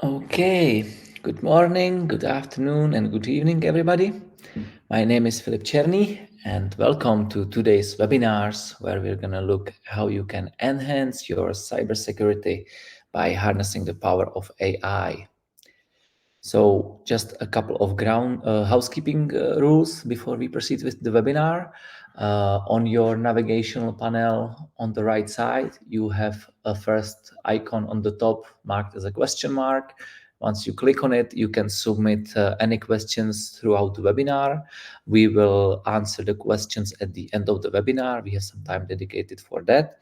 Okay, good morning, good afternoon, and good evening, everybody. My name is Filip Černý, and welcome to today's webinars where we're going to look how you can enhance your cybersecurity by harnessing the power of AI. So just a couple of housekeeping rules before we proceed with the webinar. On your navigational panel on the right side, you have a first icon on the top marked as a question mark. Once you click on it, you can submit any questions throughout the webinar. We will answer the questions at the end of the webinar. We have some time dedicated for that.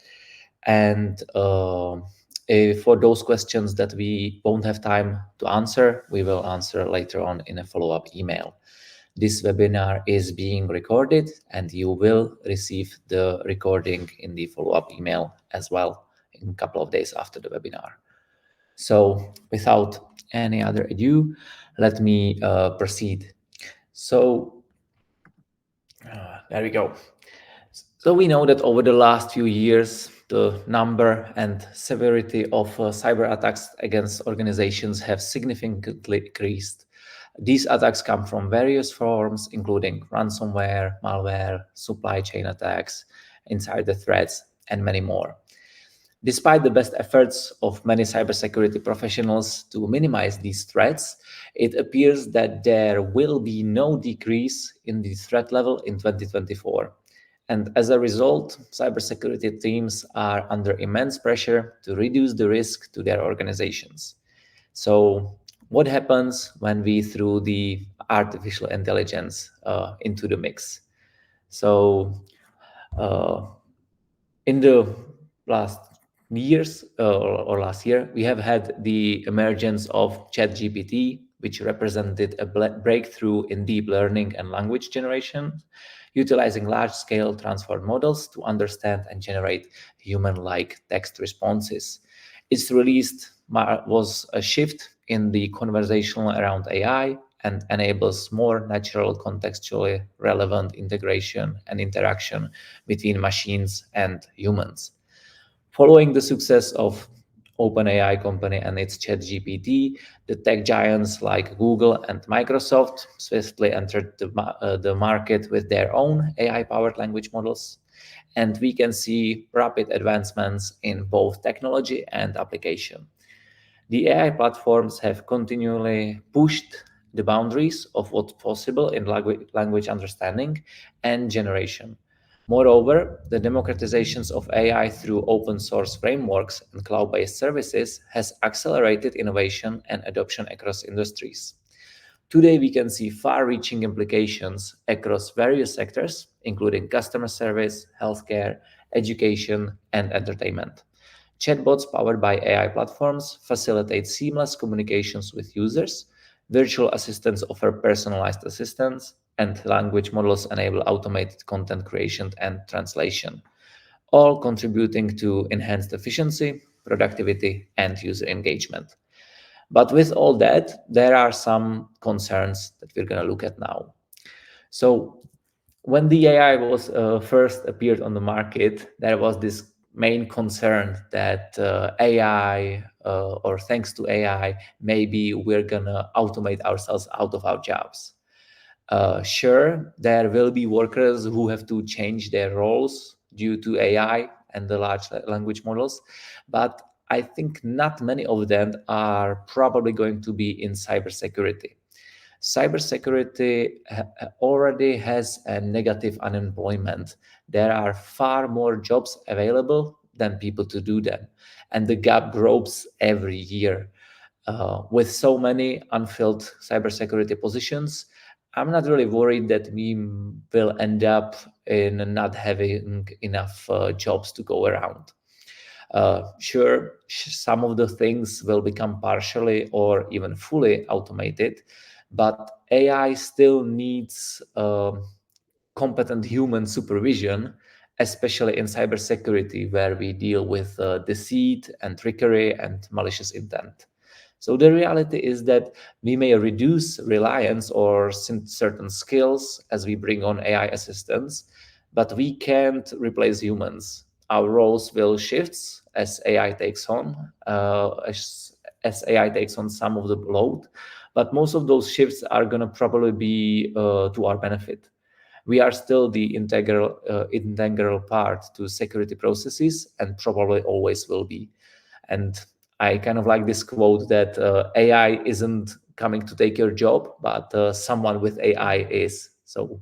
And for those questions that we won't have time to answer, we will answer later on in a follow-up email. This webinar is being recorded and you will receive the recording in the follow-up email as well in a couple of days after the webinar. So without any other ado, let me proceed. So there we go. So we know that over the last few years, the number and severity of cyber attacks against organizations have significantly increased. These attacks come from various forms, including ransomware, malware, supply chain attacks, insider threats, and many more. Despite the best efforts of many cybersecurity professionals to minimize these threats, it appears that there will be no decrease in the threat level in 2024. And as a result, cybersecurity teams are under immense pressure to reduce the risk to their organizations. So, what happens when we throw the artificial intelligence into the mix? So, in the last years or last year, we have had the emergence of ChatGPT, which represented a breakthrough in deep learning and language generation, utilizing large-scale transform models to understand and generate human-like text responses. Its release was a shift in the conversational around AI and enables more natural, contextually relevant integration and interaction between machines and humans. Following the success of OpenAI company and its ChatGPT, the tech giants like Google and Microsoft swiftly entered the market with their own AI-powered language models. And we can see rapid advancements in both technology and application. The AI platforms have continually pushed the boundaries of what's possible in language understanding and generation. Moreover, the democratizations of AI through open source frameworks and cloud-based services has accelerated innovation and adoption across industries. Today, we can see far-reaching implications across various sectors, including customer service, healthcare, education, and entertainment. Chatbots powered by AI platforms facilitate seamless communications with users. Virtual assistants offer personalized assistance, and language models enable automated content creation and translation, all contributing to enhanced efficiency, productivity, and user engagement. But with all that, there are some concerns that we're going to look at now. So when the AI was first appeared on the market, there was this main concern that AI or thanks to AI, maybe we're gonna automate ourselves out of our jobs. Sure, there will be workers who have to change their roles due to AI and the large language models, but I think not many of them are probably going to be in cybersecurity. Cybersecurity already has a negative unemployment. There are far more jobs available than people to do them, and the gap grows every year. With so many unfilled cybersecurity positions, I'm not really worried that we will end up in not having enough jobs to go around. Sure, some of the things will become partially or even fully automated, but AI still needs competent human supervision, especially in cybersecurity, where we deal with deceit and trickery and malicious intent. So the reality is that we may reduce reliance or certain skills as we bring on AI assistants, but we can't replace humans. Our roles will shift as AI takes on, as AI takes on some of the load, but most of those shifts are going to probably be to our benefit. We are still the integral part to security processes and probably always will be. And I kind of like this quote that AI isn't coming to take your job, but someone with AI is. So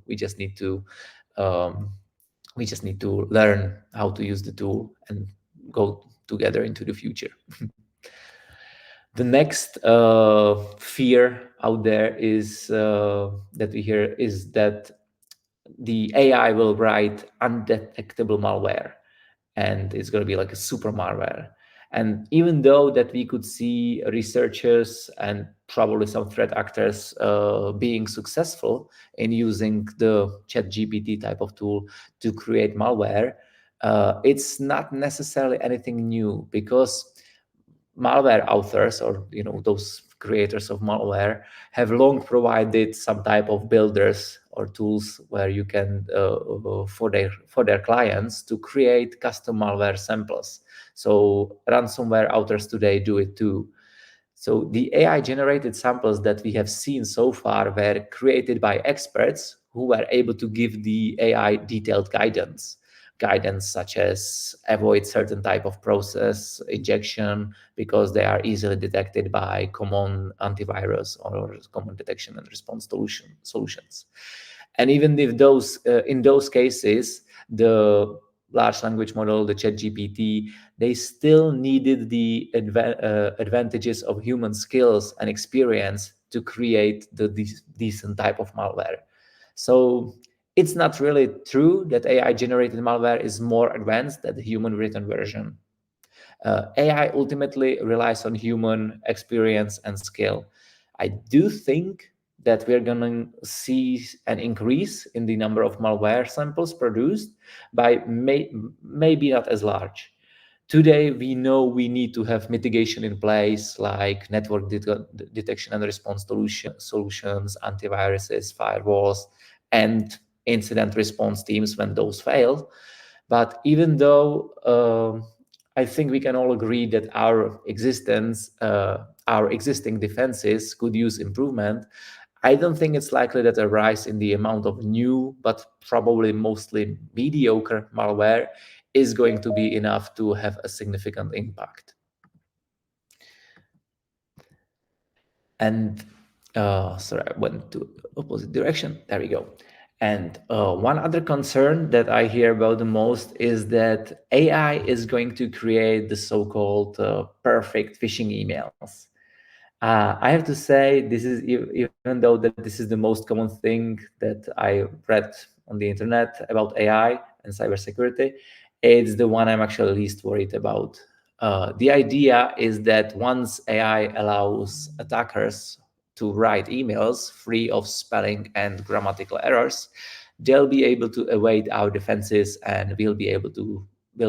um, we just need to learn how to use the tool and go together into the future. The next fear out there is that we hear is that the AI will write undetectable malware, and it's going to be like a super malware. And even though that we could see researchers and probably some threat actors being successful in using the ChatGPT type of tool to create malware, it's not necessarily anything new, because malware authors, or those creators of malware, have long provided some type of builders or tools where you can for their clients to create custom malware samples. So ransomware authors today do it too. So the AI generated samples that we have seen so far were created by experts who were able to give the AI detailed guidance such as avoid certain type of process injection because they are easily detected by common antivirus or common detection and response solutions. And even if those in those cases, the large language model, the ChatGPT, they still needed the advantages of human skills and experience to create the decent type of malware. So it's not really true that AI generated malware is more advanced than the human written version. AI ultimately relies on human experience and skill. I do think that we're going to see an increase in the number of malware samples produced, by maybe not as large. Today, we know we need to have mitigation in place, like network detection and response solutions, antiviruses, firewalls, and incident response teams when those fail. But even though I think we can all agree that our existing defenses could use improvement, I don't think it's likely that a rise in the amount of new, but probably mostly mediocre malware is going to be enough to have a significant impact. And sorry, I went to opposite direction. There we go. And one other concern that I hear about the most is that AI is going to create the so-called perfect phishing emails. I have to say, this is even though that this is the most common thing that I read on the internet about AI and cybersecurity, it's the one I'm actually least worried about. The idea is that once AI allows attackers to write emails free of spelling and grammatical errors, they'll be able to evade our defenses, and will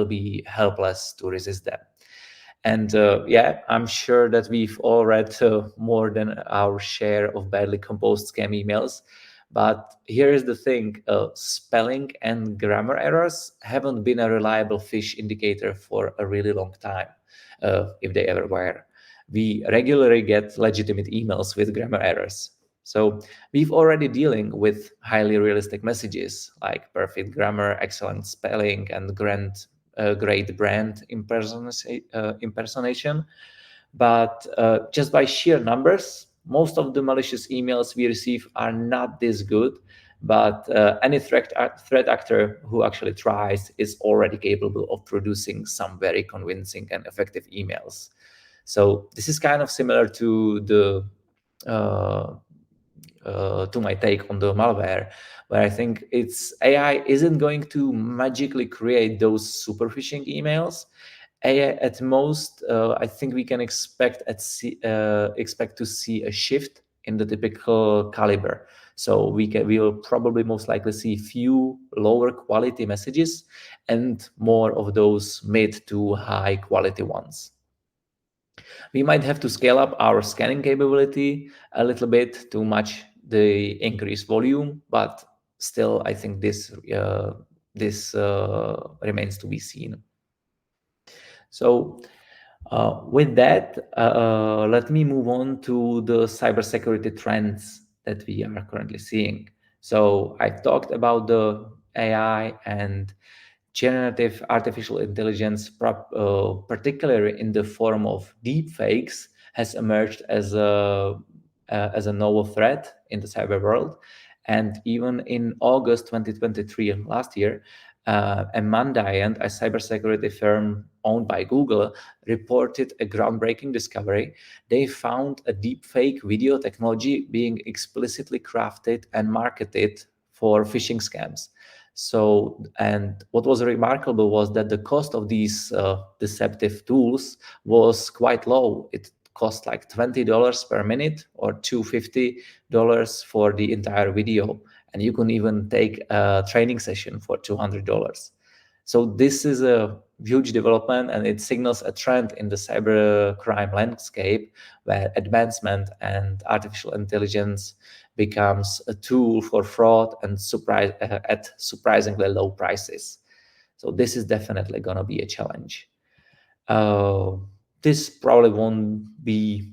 be helpless to resist them. And yeah, I'm sure that we've all read more than our share of badly composed scam emails. But here is the thing, spelling and grammar errors haven't been a reliable fish indicator for a really long time, if they ever were. We regularly get legitimate emails with grammar errors. So we've already dealing with highly realistic messages like perfect grammar, excellent spelling, and great brand impersonation. But just by sheer numbers, most of the malicious emails we receive are not this good. But any threat actor who actually tries is already capable of producing some very convincing and effective emails. So this is kind of similar to the to my take on the malware, where I think it's AI isn't going to magically create those super phishing emails. AI, at most, I think we can expect to see a shift in the typical caliber. So we will probably most likely see few lower quality messages and more of those mid to high quality ones. We might have to scale up our scanning capability a little bit to match the increased volume, but still, I think this remains to be seen. So With that, let me move on to the cybersecurity trends that we are currently seeing. So I talked about the AI and generative artificial intelligence, particularly in the form of deepfakes, has emerged as a novel threat in the cyber world. And even in August 2023, last year, Mandiant, a cybersecurity firm owned by Google, reported a groundbreaking discovery. They found a deepfake video technology being explicitly crafted and marketed for phishing scams. So, and what was remarkable was that the cost of these deceptive tools was quite low. It cost like $20 per minute or $250 for the entire video. And you can even take a training session for $200. So this is a huge development, and it signals a trend in the cybercrime landscape where advancement and artificial intelligence becomes a tool for fraud and at surprisingly low prices. So this is definitely going to be a challenge. Uh, this probably won't be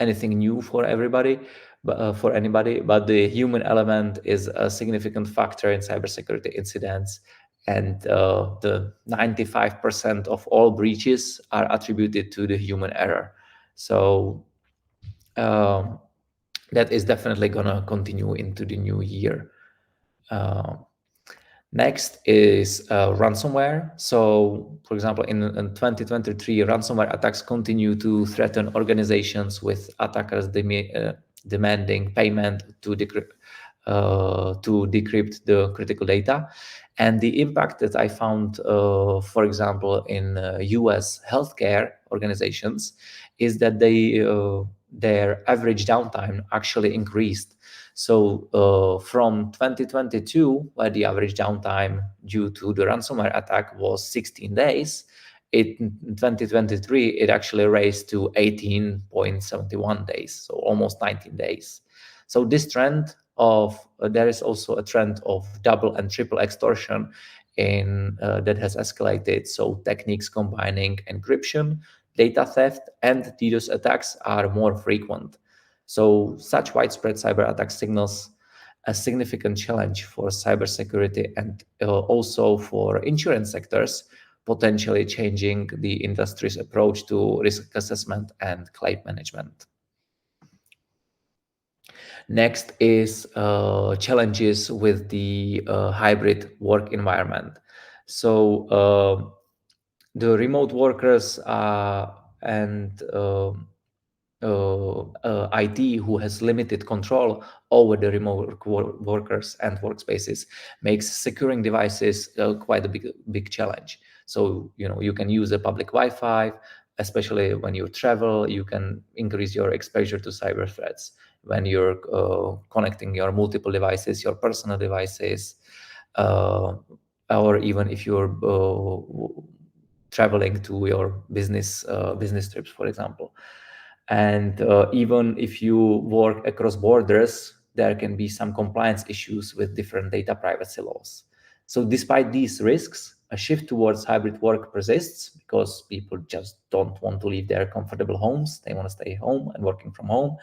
anything new for everybody, but for anybody. But the human element is a significant factor in cybersecurity incidents, and the 95% of all breaches are attributed to the human error. So um, that is definitely gonna continue into the new year. Uh, Next is ransomware. So, for example, in 2023, ransomware attacks continue to threaten organizations, with attackers demanding payment to decrypt the critical data. And the impact that I found, for example, in US healthcare organizations is that their average downtime actually increased. So from 2022, where the average downtime due to the ransomware attack was 16 days, in 2023, it actually raised to 18.71 days, so almost 19 days. So this trend of there is also a trend of double and triple extortion that has escalated. So techniques combining encryption, data theft, and DDoS attacks are more frequent. So such widespread cyber attack signals a significant challenge for cybersecurity and also for insurance sectors, potentially changing the industry's approach to risk assessment and claim management. Next is challenges with the hybrid work environment. So the remote workers and IT who has limited control over the remote workers and workspaces makes securing devices quite a big challenge. So you can use a public Wi-Fi, especially when you travel. You can increase your exposure to cyber threats when you're connecting your multiple devices, your personal devices, uh, or even if you're traveling to your business trips, for example. And even if you work across borders, there can be some compliance issues with different data privacy laws. So despite these risks, a shift towards hybrid work persists because people just don't want to leave their comfortable homes. They want to stay home and working from home.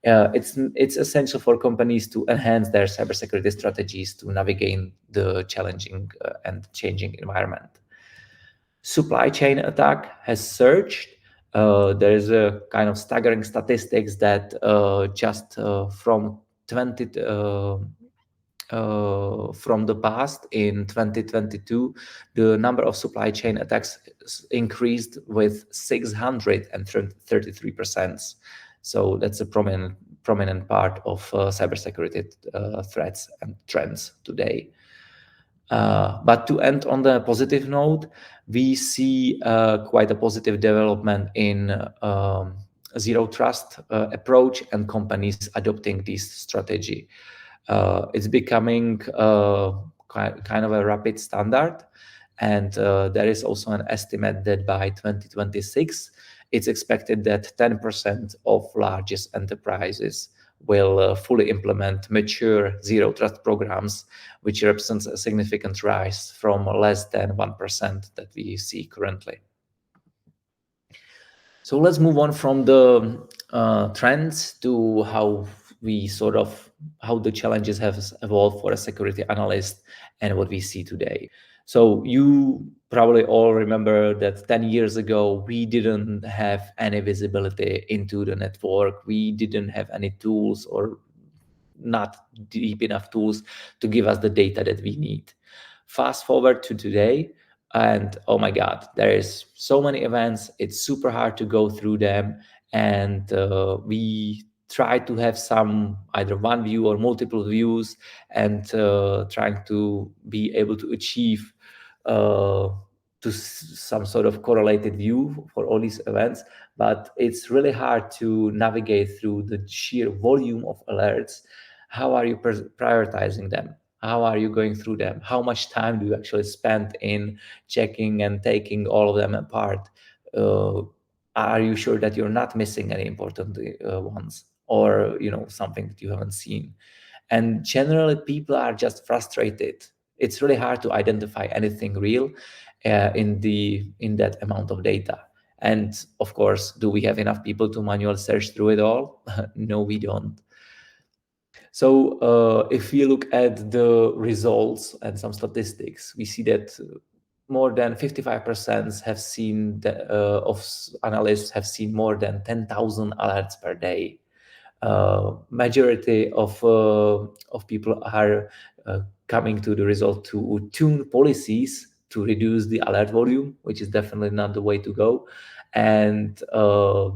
It's essential for companies to enhance their cybersecurity strategies to navigate the challenging and changing environment. Supply chain attack has surged. There is a kind of staggering statistics that just from the past in 2022, the number of supply chain attacks increased with 633%. So that's a prominent part of cybersecurity threats and trends today. But to end on the positive note, we see quite a positive development in zero trust approach and companies adopting this strategy. It's becoming kind of a rapid standard. And there is also an estimate that by 2026, it's expected that 10% of largest enterprises will fully implement mature zero trust programs, which represents a significant rise from less than 1% that we see currently. So let's move on from the trends to how the challenges have evolved for a security analyst and what we see today. So you probably all remember that 10 years ago, we didn't have any visibility into the network. We didn't have any tools or not deep enough tools to give us the data that we need. Fast forward to today, and oh my God, there is so many events. It's super hard to go through them, and we try to have some either one view or multiple views, and trying to be able to achieve uh, some sort of correlated view for all these events. But it's really hard to navigate through the sheer volume of alerts. How are you prioritizing them? How are you going through them? How much time do you actually spend in checking and taking all of them apart? uh, are you sure that you're not missing any important ones, or something that you haven't seen? And generally people are just frustrated. It's really hard to identify anything real in that amount of data. And of course, do we have enough people to manual search through it all? No, we don't. So if we look at the results and some statistics, we see that more than 55% have seen analysts have seen more than 10,000 alerts per day. Majority of people are coming to the result to tune policies to reduce the alert volume, which is definitely not the way to go. And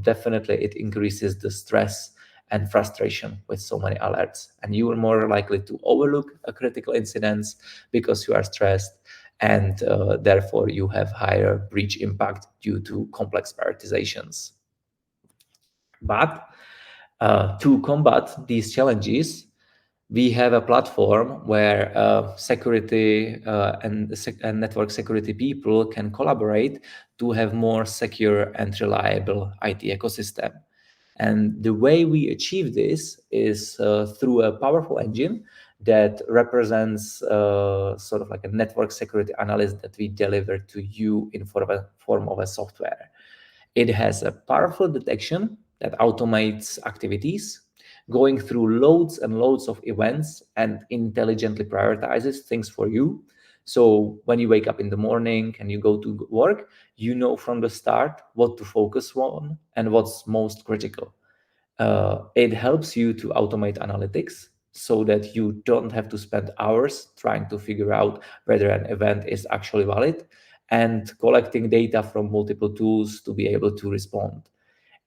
definitely it increases the stress and frustration with so many alerts. And you are more likely to overlook a critical incidents because you are stressed, and therefore you have higher breach impact due to complex prioritizations. But to combat these challenges, we have a platform where security and network security people can collaborate to have more secure and reliable IT ecosystem. And the way we achieve this is through a powerful engine that represents sort of like a network security analyst that we deliver to you in form of a software. It has a powerful detection that automates activities, going through loads and loads of events and intelligently prioritizes things for you. So when you wake up in the morning and you go to work, you know from the start what to focus on and what's most critical. It helps you to automate analytics so that you don't have to spend hours trying to figure out whether an event is actually valid and collecting data from multiple tools to be able to respond.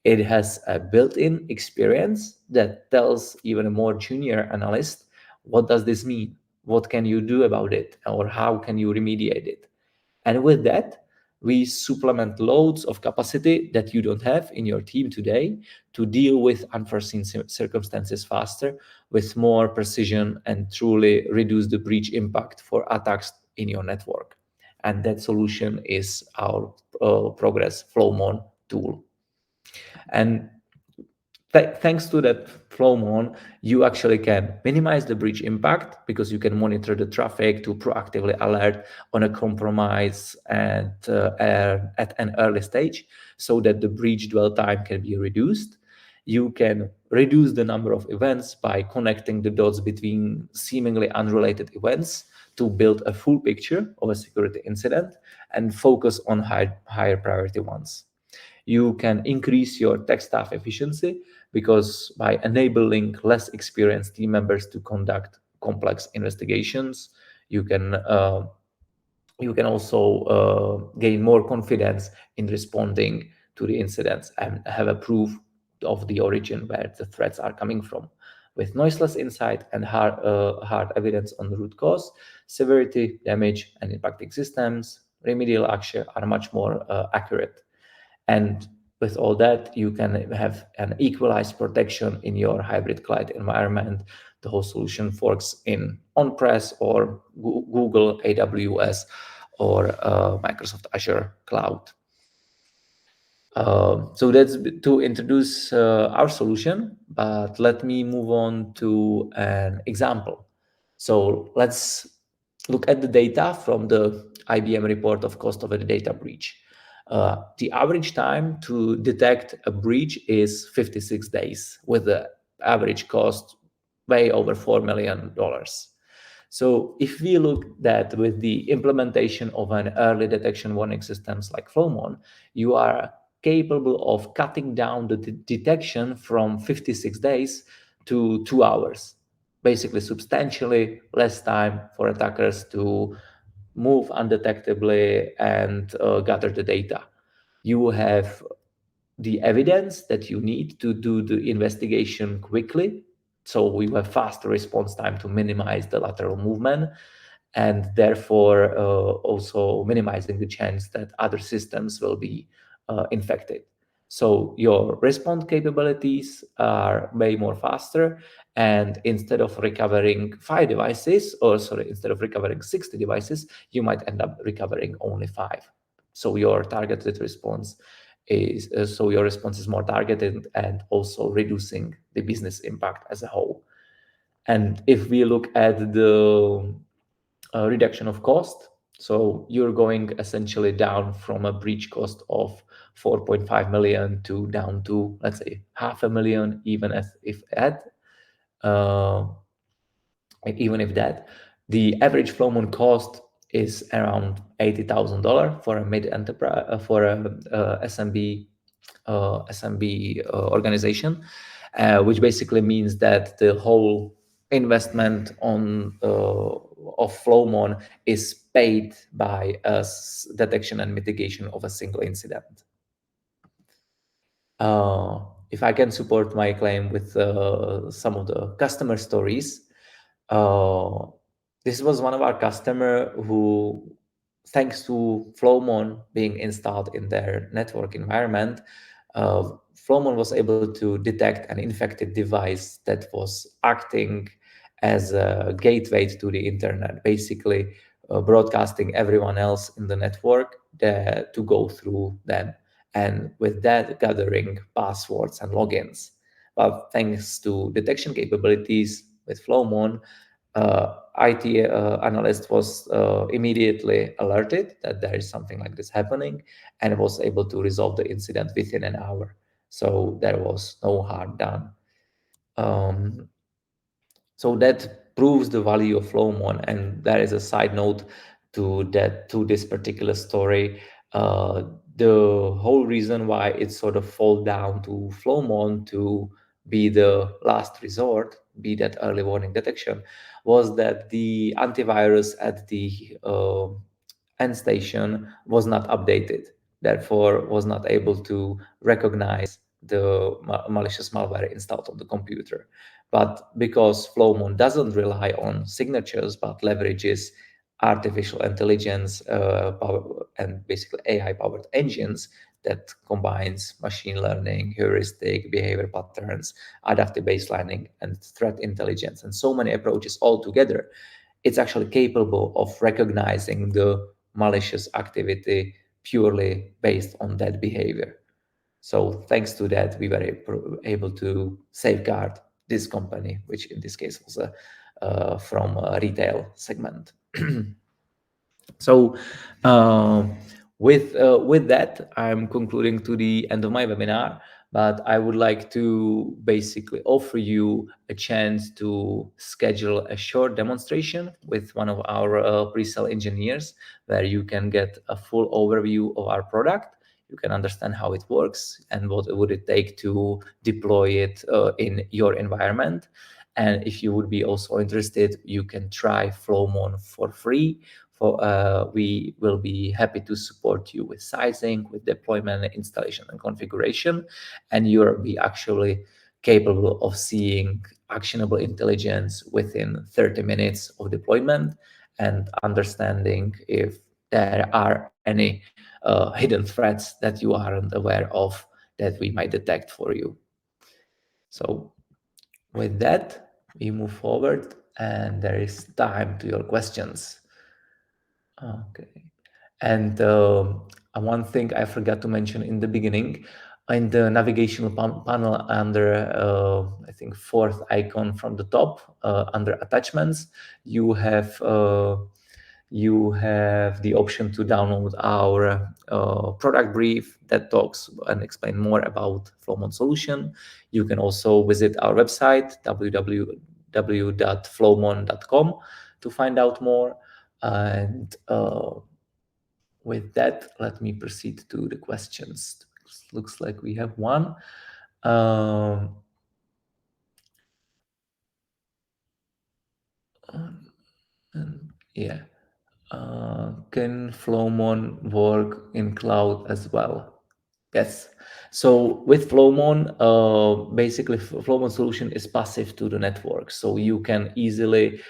It has a built-in experience that tells even a more junior analyst, what does this mean? What can you do about it? Or how can you remediate it? And with that, we supplement loads of capacity that you don't have in your team today to deal with unforeseen circumstances faster, with more precision, and truly reduce the breach impact for attacks in your network. And that solution is our Progress Flowmon tool. And thanks to that Flowmon, you actually can minimize the breach impact because you can monitor the traffic to proactively alert on a compromise at an early stage so that the breach dwell time can be reduced. You can reduce the number of events by connecting the dots between seemingly unrelated events to build a full picture of a security incident and focus on higher priority ones. You can increase your tech staff efficiency because by enabling less experienced team members to conduct complex investigations, you can also gain more confidence in responding to the incidents and have a proof of the origin where the threats are coming from. With noiseless insight and hard evidence on the root cause, severity, damage, and impacting systems, remedial action are much more accurate. And with all that, you can have an equalized protection in your hybrid cloud environment. The whole solution works in on-prem or Google, AWS, or Microsoft Azure cloud. So that's to introduce our solution, but let me move on to an example. So let's look at the data from the IBM report of cost of a data breach. The average time to detect a breach is 56 days, with the average cost way over $4 million. So if we look that with the implementation of an early detection warning systems like Flowmon, you are capable of cutting down the detection from 56 days to 2 hours, basically substantially less time for attackers to move undetectably and gather the data. You have the evidence that you need to do the investigation quickly. So we have faster response time to minimize the lateral movement, and therefore also minimizing the chance that other systems will be infected. So your response capabilities are way more faster, and instead of recovering 5 devices, or sorry, instead of recovering 60 devices, you might end up recovering only 5. So your targeted response is more targeted and also reducing the business impact as a whole. And if we look at the reduction of cost, so you're going essentially down from a breach cost of 4.5 million to down to, let's say, half a million, uh, even if that. The average Flowmon cost is around $80,000 for a mid enterprise, for a SMB organization, which basically means that the whole investment on of Flowmon is paid by us detection and mitigation of a single incident. If I can support my claim with some of the customer stories, uh, this was one of our customer who, thanks to Flowmon being installed in their network environment, uh, Flowmon was able to detect an infected device that was acting as a gateway to the internet, basically broadcasting everyone else in the network to go through them, and with that gathering passwords and logins. But thanks to detection capabilities with Flowmon, IT analyst was immediately alerted that there is something like this happening, and was able to resolve the incident within an hour. So there was no harm done. Um, so that proves the value of Flowmon. And there is a side note to this particular story. Uh, the whole reason why it sort of fall down to Flowmon to be the last resort, be that early warning detection, was that the antivirus at the end station was not updated, therefore was not able to recognize the malicious malware installed on the computer. But because Flowmon doesn't rely on signatures but leverages artificial intelligence and basically AI-powered engines that combines machine learning, heuristic, behavior patterns, adaptive baselining, and threat intelligence, and so many approaches all together, it's actually capable of recognizing the malicious activity purely based on that behavior. So thanks to that, we were able to safeguard this company, which in this case was from a retail segment. So with that, I'm concluding to the end of my webinar, but I would like to basically offer you a chance to schedule a short demonstration with one of our pre-sale engineers, where you can get a full overview of our product. You can understand how it works and what would it take to deploy it in your environment. And if you would be also interested, you can try Flowmon for free. We will be happy to support you with sizing, with deployment, installation, and configuration. And you'll be actually capable of seeing actionable intelligence within 30 minutes of deployment and understanding if there are any hidden threats that you aren't aware of that we might detect for you. So with that, we move forward and there is time to your questions. Okay. And one thing I forgot to mention in the beginning, in the navigational panel under, I think, fourth icon from the top, under attachments, you have you have the option to download our product brief that talks and explain more about Flowmon solution. You can also visit our website, www.flowmon.com, to find out more. And with that, let me proceed to the questions. Looks like we have one. Um, and yeah. Can Flowmon work in cloud as well? Yes. So with Flowmon, basically Flowmon solution is passive to the network. So you can easily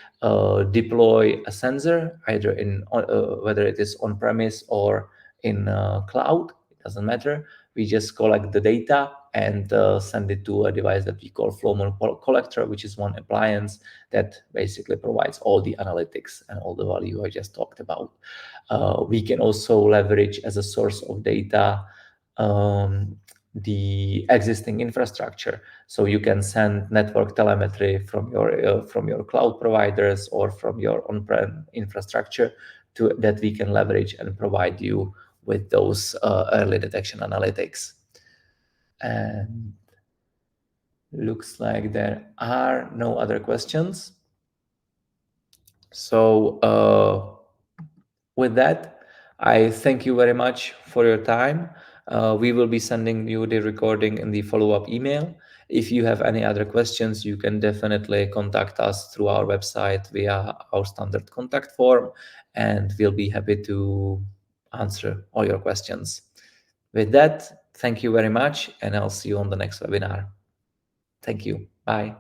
deploy a sensor either in whether it is on premise or in cloud. It doesn't matter. We just collect the data and send it to a device that we call Flowmon Collector, which is one appliance that basically provides all the analytics and all the value I just talked about. We can also leverage as a source of data the existing infrastructure. So you can send network telemetry from your cloud providers or from your on-prem infrastructure to that we can leverage and provide you with those early detection analytics. And looks like there are no other questions. So with that, I thank you very much for your time. We will be sending you the recording in the follow-up email. If you have any other questions, you can definitely contact us through our website via our standard contact form, and we'll be happy to answer all your questions. With that, thank you very much, and I'll see you on the next webinar. Thank you. Bye.